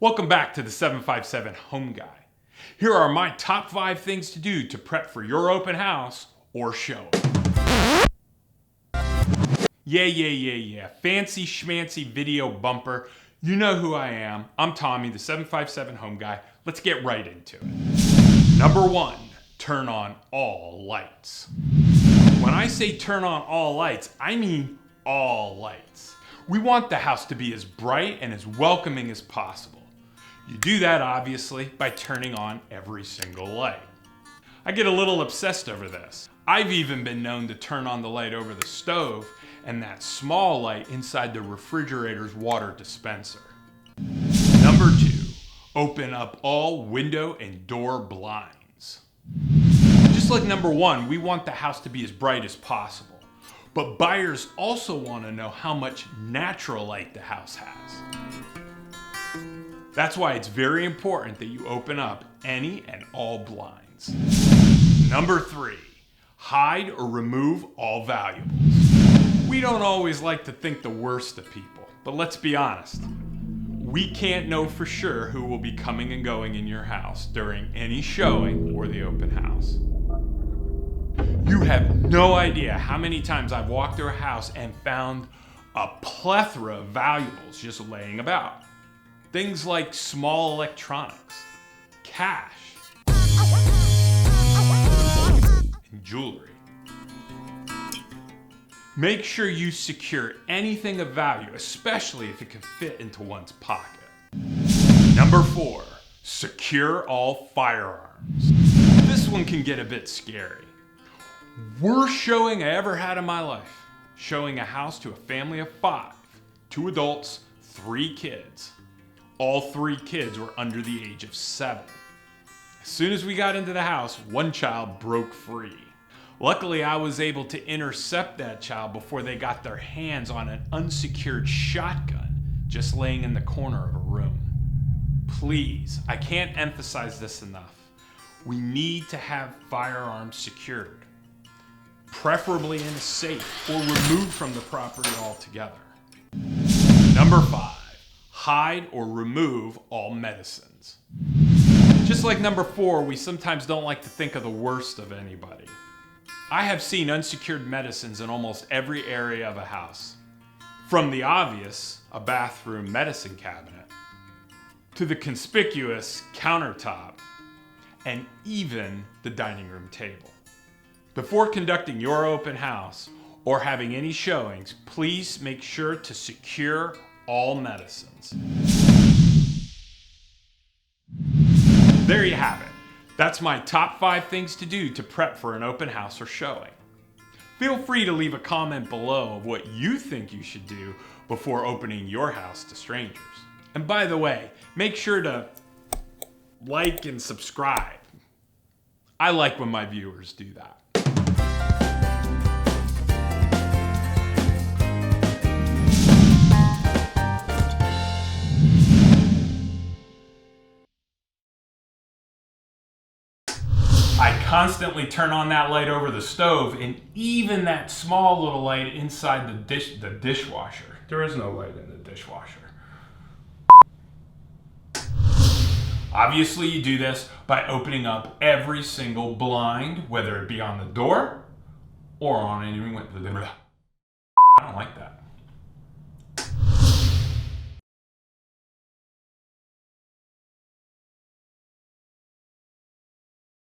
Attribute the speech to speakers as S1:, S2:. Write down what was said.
S1: Welcome back to the 757 Home Guy. Here are my top 5 things to do to prep for your open house or show. Yeah. Fancy schmancy video bumper. You know who I am. I'm Tommy, the 757 Home Guy. Let's get right into it. Number 1, turn on all lights. When I say turn on all lights, I mean all lights. We want the house to be as bright and as welcoming as possible. You do that, obviously, by turning on every single light. I get a little obsessed over this. I've even been known to turn on the light over the stove and that small light inside the refrigerator's water dispenser. Number 2, open up all window and door blinds. Just like number 1, we want the house to be as bright as possible. But buyers also want to know how much natural light the house has. That's why it's very important that you open up any and all blinds. Number 3, hide or remove all valuables. We don't always like to think the worst of people, but let's be honest. We can't know for sure who will be coming and going in your house during any showing or the open house. You have no idea how many times I've walked through a house and found a plethora of valuables just laying about. Things like small electronics, cash, and jewelry. Make sure you secure anything of value, especially if it can fit into one's pocket. Number 4, secure all firearms. This one can get a bit scary. Worst showing I ever had in my life. Showing a house to a family of 5, 2 adults, 3 kids. All 3 kids were under the age of 7. As soon as we got into the house, one child broke free. Luckily, I was able to intercept that child before they got their hands on an unsecured shotgun just laying in the corner of a room. Please, I can't emphasize this enough. We need to have firearms secured, preferably in a safe or removed from the property altogether. Number 5, hide or remove all medicines. Just like number 4, we sometimes don't like to think of the worst of anybody. I have seen unsecured medicines in almost every area of a house. From the obvious, a bathroom medicine cabinet, to the conspicuous countertop, and even the dining room table. Before conducting your open house or having any showings, please make sure to secure all medicines. There you have it. That's my top 5 things to do to prep for an open house or showing. Feel free to leave a comment below of what you think you should do before opening your house to strangers. And by the way, make sure to like and subscribe. I like when my viewers do that. I constantly turn on that light over the stove and even that small little light inside the dishwasher. There is no light in the dishwasher. Obviously you do this by opening up every single blind, whether it be on the door or on any window.